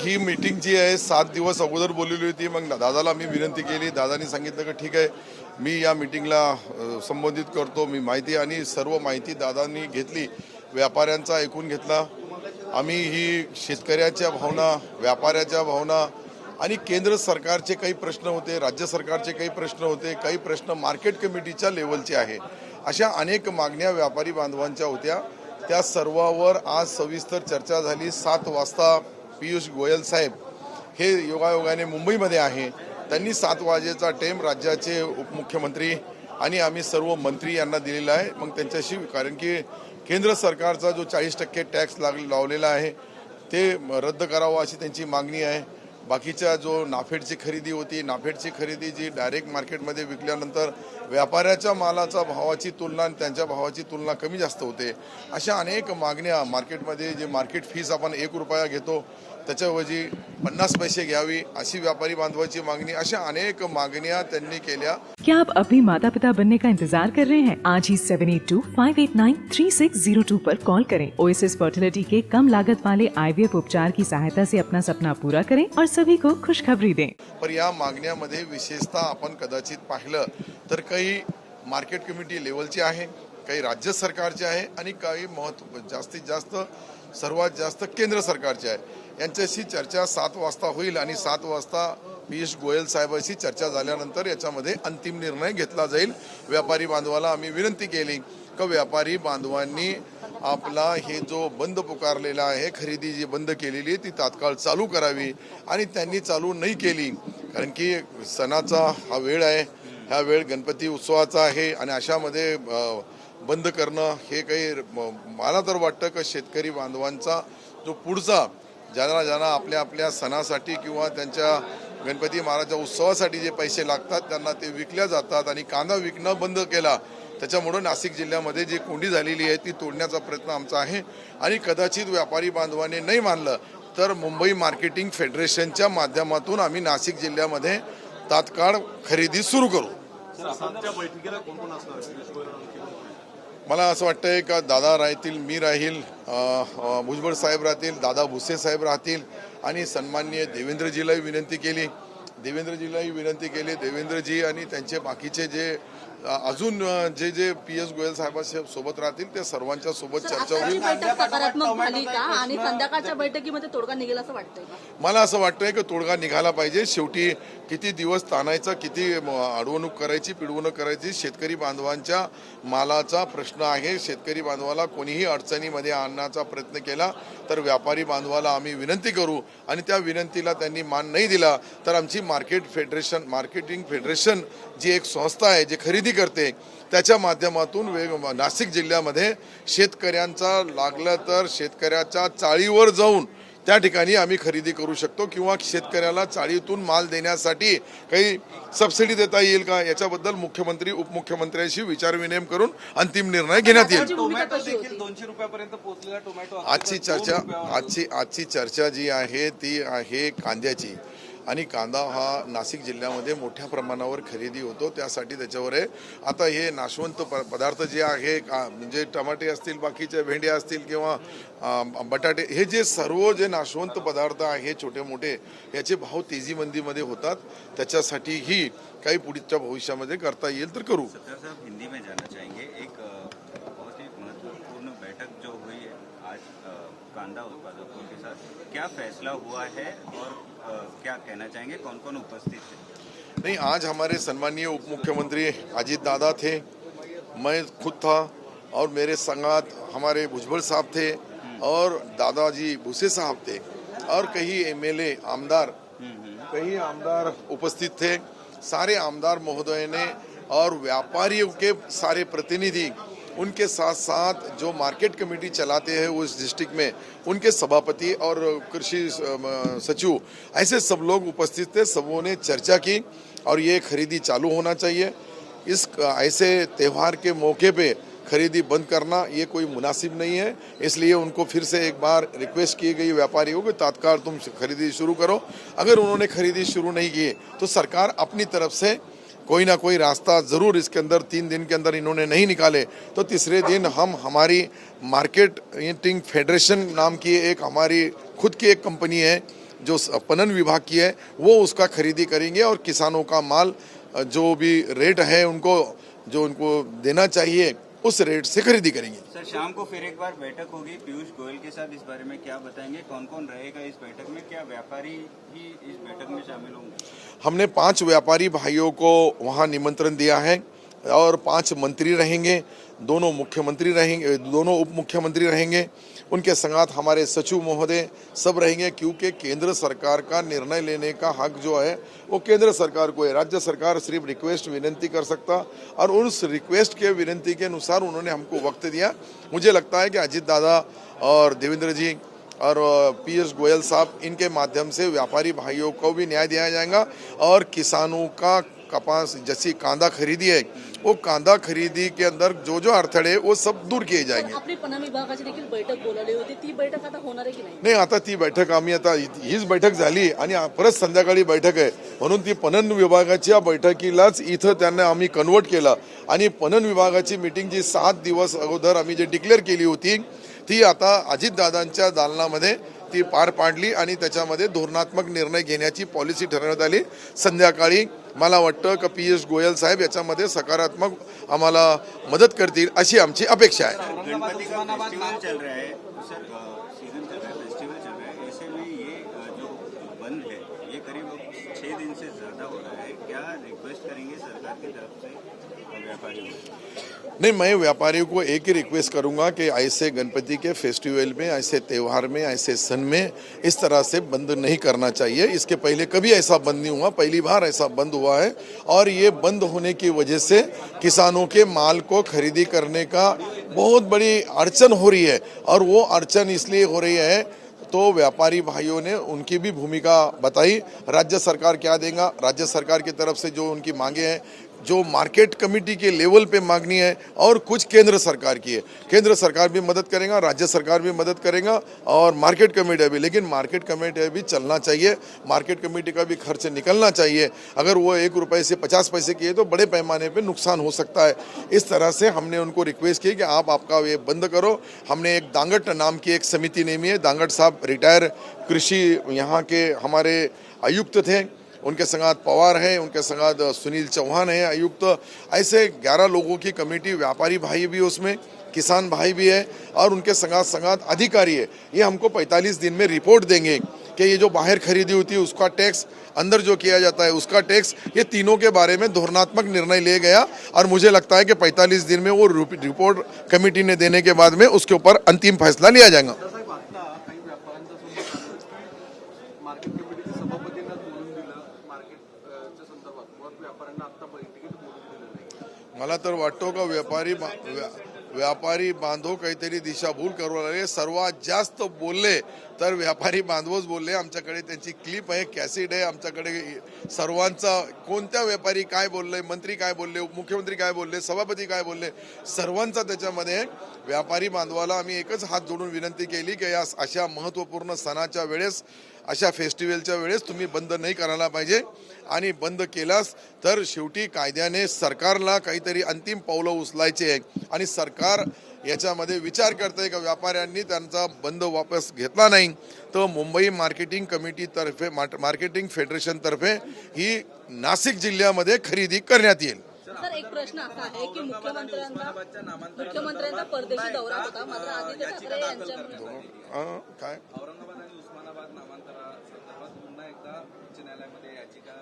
ही meeting जी आहे 7 दिवस अगोदर बोललेली होती. मग दादाला मी विनंती केली. दादानी सांगितलं की ठीक आहे, मी या मीटिंगला संबोधित करतो. मी माहिती आणि सर्व माहिती दादांनी घेतली, व्यापाऱ्यांचा ऐकून घेतला. आम्ही ही शेतकऱ्याच्या भावना, व्यापाऱ्याच्या भावना आणि केंद्र सरकारचे काही प्रश्न होते, राज्य सरकारचे काही प्रश्न होते, काही प्रश्न मार्केट कमिटीच्या लेवलचे आहे. अशा अनेक मागण्या व्यापारी बांधवांच्या होत्या. त्या सर्वावर आज सविस्तर चर्चा झाली. 7 वाजता पियुष गोयल साहेब हे योगायोगाने मुंबईमध्ये आहे. त्यांनी 7 वाजेचा टाईम राज्याचे उपमुख्यमंत्री आणि आम्ही सर्व मंत्री यांना दिलेला आहे. मग त्यांच्याशी, कारण की केंद्र सरकारचा जो 40% टॅक्स लावलेला आहे ते रद्द करावा अशी त्यांची मागणी आहे. बाकीच्या जो नाफेडची खरेदी होती, नाफेडची खरेदी जी डायरेक्ट मार्केटमध्ये विकल्यानंतर व्यापाऱ्याच्या मालाचा भावाची तुलना आणि त्यांच्या भावाची तुलना कमी जास्त होते. अशा अनेक मागण्या मार्केटमध्ये, जे मार्केट फीस आपण 1 रुपया घेतो त्याच्याऐवजी 50 पैसे घ्यावी अशी व्यापारी बांधवाची मागणी, अशा अनेक मागण्या त्यांनी केल्या. क्या आप अपने माता पिता बनने का इंतजार कर रहे हैं? आज ही 7825893602 पर कॉल करें। ओएसएस फर्टिलिटी के कम लागत वाले IVF उपचार की सहायता से अपना सपना पूरा करें और सभी को खुशखबरी दें। पर या मागण्यामध्ये विशेषतः आपण कदाचित पाहिलं तर काही मार्केट कमिटी लेवलचे आहे, काही राज्य सरकारचे आहे आणि काही जास्तीत जास्त सर्वात जास्त केंद्र सरकारचे आहे. यांच्याशी चर्चा 7 वाजता होईल आणि 7 वाजता पियुष गोयल साहेबांशी चर्चा झाल्यानंतर याच्यामध्ये अंतिम निर्णय घेतला जाईल. व्यापारी बांधवाला आम्ही विनंती केली की व्यापारी बांधवांनी आपला हे जो बंद पुकारलेला आहे, खरेदी जी बंद केलेली ती तात्काळ चालू करावी आणि त्यांनी चालू नाही केली, कारण की सणाचा हा वेळ आहे, हा वेळ गणपती उत्सवाचा आहे आणि अशामध्ये बंद करणं हे काही, मला तर वाटतं की शेतकरी बांधवांचा जो पुढचा ज्यांना आपल्या आपल्या सणासाठी किंवा त्यांच्या गणपती महाराजच्या उत्सवासाठी जे पैसे लागतात त्यांना ते विकल्या जातात आणि कांदा विकणं बंद केला. त्याच्यामुळं नाशिक जिल्ह्यामध्ये जी कोंडी झालेली आहे ती तोडण्याचा प्रयत्न आमचा आहे आणि कदाचित व्यापारी बांधवांनी नाही मानलं तर मुंबई मार्केटिंग फेडरेशनच्या माध्यमातून आम्ही नाशिक जिल्ह्यामध्ये तात्काळ खरेदी सुरू करू. मला असं वाटतंय का दादा राहतील, मी राहील, भुजबळ साहेब राहतील, दादा भुसे साहेब राहतील आणि सन्माननीय देवेंद्रजीलाही विनंती केली. देवेंद्रजी आणि त्यांचे बाकीचे जे अजून जे पियुष गोयल साहेबांसोबत राहतील त्या सर्वांच्या सोबत चर्चा होईल. सकारात्मक झाली का आणि संध्याकाळच्या बैठकीमध्ये तोडगा निघेल असं वाटतंय? मला असं वाटतंय की तोडगा निघाला पाहिजे. शेवटी किती दिवस ताणायचं, किती अडवणूक करायची, पिडवणूक करायची, शेतकरी बांधवांच्या मालाचा प्रश्न आहे. शेतकरी बांधवाला कोणीही अडचणीमध्ये आणण्याचा प्रयत्न केला तर व्यापारी बांधवाला आम्ही विनंती करू आणि त्या विनंतीला त्यांनी मान नाही दिला तर आमची मार्केटिंग फेडरेशन जी एक संस्था आहे जे खरेदी करते त्याच्या माध्यमातून नाशिक जिल्ह्यामध्ये शेतकऱ्यांचा लागलं तर शेतकऱ्याच्या चाळीवर जाऊन त्या ठिकाणी आम्ही खरेदी करू शकतो किंवा शेतकऱ्याला चाळीतून माल देण्यासाठी काही सबसिडी देता येईल का याच्याबद्दल मुख्यमंत्री उपमुख्यमंत्र्यांशी विचारविनिमय करून अंतिम निर्णय घेण्यात येईल. टोमॅटो देखील 200 रुपयापर्यंत पोहोचलेला टोमॅटो आजची चर्चा जी आहे ती आहे कांद्याची आणि कांदा हा नाशिक जिल्ह्यामध्ये मोठ्या प्रमाणावर खरेदी होतो, त्यासाठी त्याच्यावर आहे. आता हे नाशवंत पदार्थ जे आहे म्हणजे टमाटे असतील, बाकीच्या भेंड्या असतील किंवा बटाटे, हे जे सर्व जे नाशवंत पदार्थ आहे छोटे मोठे, याचे भाव तेजी मंदीमध्ये होतात. त्याच्यासाठीही काही पुढच्या भविष्यामध्ये करता येईल तर करू. हिंदी में जाना चाहेंगे, एक बहुत ही महत्वपूर्ण बैठक जो हुई है आज कांदा उत्पादकों के साथ, क्या फैसला हुआ है और क्या कहना चाहेंगे, कौन कौन उपस्थित थे? नहीं, आज हमारे सम्मानीय उप मुख्यमंत्री अजीत दादा थे, मैं खुद था और मेरे संगात हमारे भुजबल साहब थे और दादाजी भूसे साहब थे और कई MLA आमदार उपस्थित थे. सारे आमदार महोदय ने और व्यापारियों के सारे प्रतिनिधि, उनके साथ साथ जो मार्केट कमेटी चलाते हैं उस डिस्ट्रिक्ट में उनके सभापति और कृषि सचिव, ऐसे सब लोग उपस्थित थे. सबों ने चर्चा की और ये खरीदी चालू होना चाहिए. इस ऐसे त्यौहार के मौके पे खरीदी बंद करना ये कोई मुनासिब नहीं है. इसलिए उनको फिर से एक बार रिक्वेस्ट की गई व्यापारियों को तात्काल तुम खरीदी शुरू करो. अगर उन्होंने खरीदी शुरू नहीं की तो सरकार अपनी तरफ से कोई ना कोई रास्ता ज़रूर इसके अंदर 3 दिन के अंदर इन्होंने नहीं निकाले तो तीसरे दिन हम हमारी मार्केटिंग फेडरेशन नाम की एक हमारी खुद की एक कंपनी है जो पणन विभाग की है वो उसका खरीदी करेंगे और किसानों का माल जो भी रेट है उनको जो उनको देना चाहिए उस रेट से खरीदी करेंगे। सर शाम को फिर एक बार बैठक होगी पीयूष गोयल के साथ, इस बारे में क्या बताएंगे? कौन कौन रहेगा इस बैठक में? क्या व्यापारी ही इस बैठक में शामिल होंगे? हमने 5 व्यापारी भाइयों को वहां निमंत्रण दिया है और 5 मंत्री रहेंगे, 2 मुख्यमंत्री रहेंगे, 2 उप मुख्यमंत्री रहेंगे, उनके संगात हमारे सचिव महोदय सब रहेंगे, क्योंकि केंद्र सरकार का निर्णय लेने का हक जो है वो केंद्र सरकार को है। राज्य सरकार सिर्फ रिक्वेस्ट विनंती कर सकता और उस रिक्वेस्ट के विनंती के अनुसार उन्होंने हमको वक्त दिया। मुझे लगता है कि अजीत दादा और देवेंद्र जी और पीयूष गोयल साहब इनके माध्यम से व्यापारी भाइयों को भी न्याय दिया जाएगा और किसानों का कपास जैसी कांदा खरीदी है वो कांदा खरेदी के अंदर जो जो अडथळे वो सब दूर किए जाएंगे। आपली पणन विभागाची देखील बैठक बोलावली होती, ती बैठक आता होणार आहे की नाही? नाही, आता ती बैठक आम्ही आता हीच बैठक झाली आणि परत संध्याकाळी बैठक आहे म्हणून ती पणन विभागाच्या बैठकीलाच इथं त्यांना आम्ही कन्वर्ट केलं आणि पणन विभागाची मीटिंग जी 7 दिवस अगोदर आम्ही जे डिक्लेअर केली होती ती आता अजितदादांच्या दालनामध्ये ती पार पाडली आणि त्याच्यामध्ये धोरणात्मक निर्णय घेण्याची पॉलिसी ठरवण्यात आली। संध्याकाळी मला वाटतं की पीयूष गोयल साहेब याच्यामध्ये सकारात्मक आम्हाला मदत करतील अशी आमची अपेक्षा आहे। गणपति का फेस्टिवल चल रहा है सर, सीजन चल रहा है, फेस्टिवल चल रहा है, ऐसे में ये जो बंद है ये करीब 6 दिन से ज्यादा हो रहा है, क्या रिक्वेस्ट करेंगे सरकार की तरफ से व्यापारियों को? नहीं, मैं व्यापारियों को एक ही रिक्वेस्ट करूंगा कि ऐसे गणपति के फेस्टिवल में, ऐसे त्यौहार में, ऐसे सन में इस तरह से बंद नहीं करना चाहिए। इसके पहले कभी ऐसा बंद नहीं हुआ, पहली बार ऐसा बंद हुआ है और ये बंद होने की वजह से किसानों के माल को खरीदी करने का बहुत बड़ी अड़चन हो रही है और वो अड़चन इसलिए हो रही है तो व्यापारी भाइयों ने उनकी भी भूमिका बताई। राज्य सरकार क्या देगा, राज्य सरकार की तरफ से जो उनकी मांगे हैं, जो मार्केट कमेटी के लेवल पे मांगनी है और कुछ केंद्र सरकार की है, केंद्र सरकार भी मदद करेगा, राज्य सरकार भी मदद करेगा और मार्केट कमेटी भी, लेकिन मार्केट कमेटी भी चलना चाहिए, मार्केट कमेटी का भी खर्च निकलना चाहिए। अगर वो 1 रुपये से 50 पैसे किए तो बड़े पैमाने पे नुकसान हो सकता है। इस तरह से हमने उनको रिक्वेस्ट की कि आप आपका ये बंद करो। हमने एक दांगट नाम की एक समिति नेमी है, दांगट साहब रिटायर कृषि यहाँ के हमारे आयुक्त थे, उनके संगात पवार है, उनके संगात सुनील चौहान है आयुक्त, ऐसे 11 लोगों की कमेटी, व्यापारी भाई भी उसमें, किसान भाई भी है और उनके संगात अधिकारी है। ये हमको 45 दिन में रिपोर्ट देंगे कि ये जो बाहर खरीदी होती है उसका टैक्स, अंदर जो किया जाता है उसका टैक्स, ये तीनों के बारे में धोरणात्मक निर्णय ले गया और मुझे लगता है कि 45 दिन में वो रिपोर्ट कमेटी ने देने के बाद में उसके ऊपर अंतिम फैसला लिया जाएगा। साहेब आता काही व्यापाऱ्यांचा मार्केट कमिटीच्या सभापतींना बोलून दिलं मार्केटच्या संदर्भात, मग व्यापाऱ्यांना आता बैठकीत बोलून दिलं नाही। मला तर वाटतो का व्यापारी बांधव काहीतरी दिशाभूल करू लागले। सर्वात जास्त बोलले तर व्यापारी बांधवच बोलले। आमच्याकडे त्यांची क्लिप आहे, कॅसेट आहे आमच्याकडे सर्वांचा, कोणत्या व्यापारी काय बोलले, मंत्री काय बोलले, उपमुख्यमंत्री काय बोलले, सभापती काय बोलले, सर्वांचा त्याच्यामध्ये। व्यापारी बांधवाला आम्ही एकच हात जोडून विनंती केली की या अशा महत्त्वपूर्ण सणाच्या वेळेस, अशा फेस्टिवलच्या वेळेस तुम्ही बंद नाही करायला पाहिजे आणि बंद केलास तर शेवटी कायद्याने सरकारला काहीतरी अंतिम पावलं उचलायचे आहे आणि सरकार याच्यामध्ये विचार करते का व्यापाऱ्यांनी त्यांचा बंद वापस घेतला नाही तर मुंबई मार्केटिंग कमिटीतर्फे, मार्केटिंग फेडरेशनतर्फे ही नाशिक जिल्ह्यामध्ये खरेदी करण्यात येईल। सर, एक प्रश्न असा आहे की मुख्यमंत्र्यांचा परदेशी दौरा होता, मात्र आदित्य ठाकरे यांच्यामुळे काय औरंगाबाद आणि उस्मानाबाद नामांतरासंदर्भात पुन्हा एकदा उच्च न्यायालयामध्ये याचिका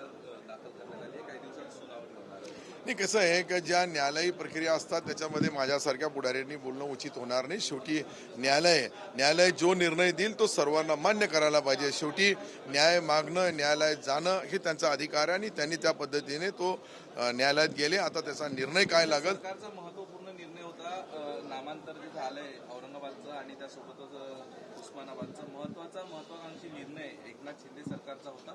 दाखल करण्यात आली आहे, काही दिवसात सुनावणी होणार आहे। नाही, कसं आहे की ज्या न्यायालयीन प्रक्रिया असतात त्याच्यामध्ये माझ्यासारख्या पुढाऱ्यांनी बोलणं उचित होणार नाही। शेवटी न्यायालय जो निर्णय देईल तो सर्वांना मान्य करायला पाहिजे। शेवटी न्याय मागणं, न्यायालयात जाणं हे त्यांचा अधिकार आहे आणि त्यांनी त्या पद्धतीने तो न्यायालयात गेले। आता त्याचा निर्णय काय लागेल। सरकारचा महत्त्वपूर्ण निर्णय होता नामांतर जे झालंय औरंगाबादचं आणि त्यासोबतच उस्मानाबादचा महत्वाकांक्षी निर्णय एकनाथ शिंदे सरकारचा होता,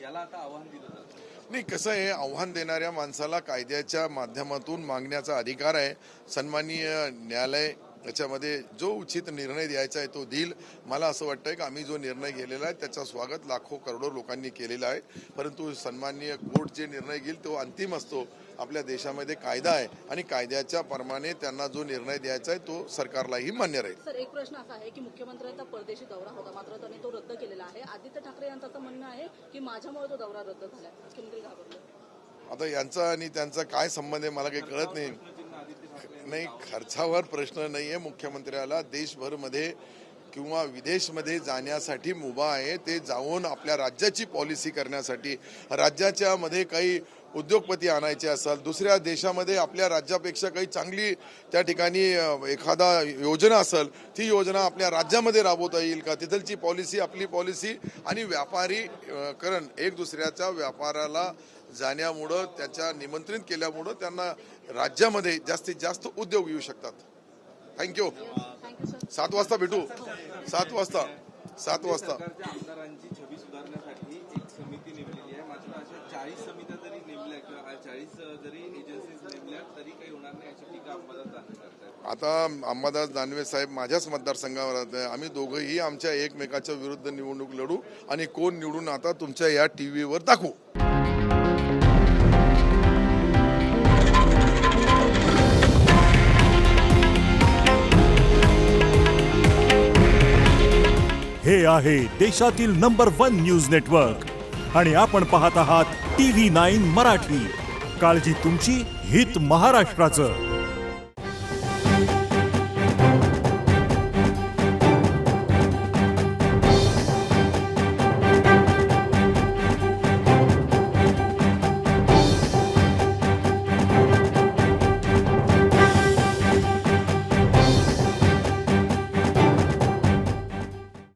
याला आता आव्हान दिलं जातं। नाही, कसं आहे, आव्हान देणाऱ्या माणसाला कायद्याच्या माध्यमातून मागण्याचा अधिकार आहे। सन्माननीय न्यायालय याच्यामध्ये जो उचित निर्णय द्यायचा आहे तो देईल. मला असं वाटतंय की आम्ही जो निर्णय घेतलेला आहे त्याचं स्वागत लाखो करोडो लोकांनी केलेलं आहे, परंतु सन्माननीय कोर्ट जे निर्णय घेईल तो अंतिम असतो. आपल्या देशामध्ये कायदा आहे आणि कायद्याच्या प्रमाणे त्यांना जो निर्णय द्यायचा आहे तो सरकारलाही मान्य राहील. सर, एक प्रश्न असा आहे की मुख्यमंत्र्यांचा परदेशी दौरा होता, मात्र त्यांनी तो रद्द केलेला आहे. आदित्य ठाकरे यांचं तर म्हणणं आहे की माझ्यामुळे तो दौरा रद्द झाला. मुख्यमंत्री घाबरले. आता यांचा आणि त्यांचा काय संबंध आहे मला काही कळत नाही. नाही, खर्चावर प्रश्न नाही आहे. मुख्यमंत्र्याला देशभरमध्ये किंवा विदेशमध्ये जाण्यासाठी मुभा आहे. ते जाऊन आपल्या राज्याची पॉलिसी करण्यासाठी, राज्याच्या मध्ये काही उद्योगपती आणायचे असेल, दुसऱ्या देशामध्ये आपल्या राज्यापेक्षा काही चांगली त्या ठिकाणी एखादा योजना असेल, ती योजना आपल्या राज्यामध्ये राबवता येईल का, तिथलची पॉलिसी आपली पॉलिसी आणि व्यापारीकरण एक दुसऱ्याच्या व्यापाराला जाण्यामुळं, त्याच्या निमंत्रित केल्यामुळं त्यांना राज्यामध्ये जास्तीत जास्त उद्योग येऊ शकतात. थँक्यू. 7 वाजता भेटू. 7 वाजता. सरकारच्या आमदारांची छबी सुधारण्यासाठी एक समिती नेमलेली आहे. मात्र अशा 40 समित्या जरी नेमल्या किंवा 40 जरी एजन्सीज नेमल्या तरी काही होणार नाही अशी टीका अंबादास दानवे करतायत. आता अंबादास दानवे साहेब माझ्याच मतदारसंघावर राहत आहे. आम्ही दोघंही आमच्या एकमेकाच्या विरुद्ध निवडणूक लढू आणि कोण निवडून आता तुमच्या या टीव्हीवर दाखवू. हे आहे देशातील नंबर 1 न्यूज नेटवर्क आणि आपण पाहत आहात TV9 मराठी. काळजी तुमची, हित महाराष्ट्राचं.